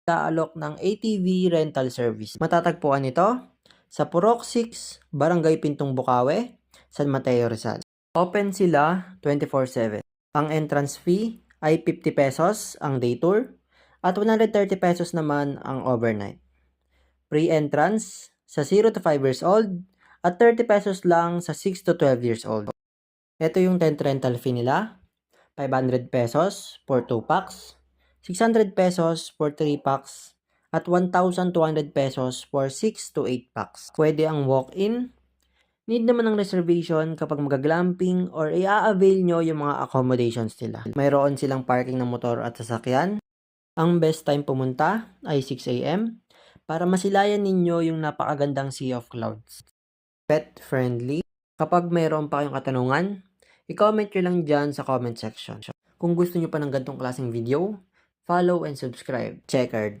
Nag-aalok ng ATV rental service. Matatagpuan ito sa Purok 6, Barangay Pintong Bukawe, San Mateo, Rizal. Open sila 24/7. Ang entrance fee ay 50 pesos ang day tour at 130 pesos naman ang overnight. Free entrance sa 0 to 5 years old at 30 pesos lang sa 6 to 12 years old. Ito yung tent rental fee nila, 500 pesos for 2 packs, 600 pesos for 3 packs, at 1,200 pesos for 6 to 8 packs. Pwede ang walk-in. Need naman ng reservation kapag mag-glamping or i-avail nyo yung mga accommodations nila. Mayroon silang parking ng motor at sasakyan. Ang best time pumunta ay 6 a.m. para masilayan ninyo yung napakagandang sea of clouds. Pet friendly. Kapag mayroon pa kayong katanungan, i-comment nyo lang dyan sa comment section. Kung gusto nyo pa ng ganitong klaseng video, follow and subscribe. Checkered.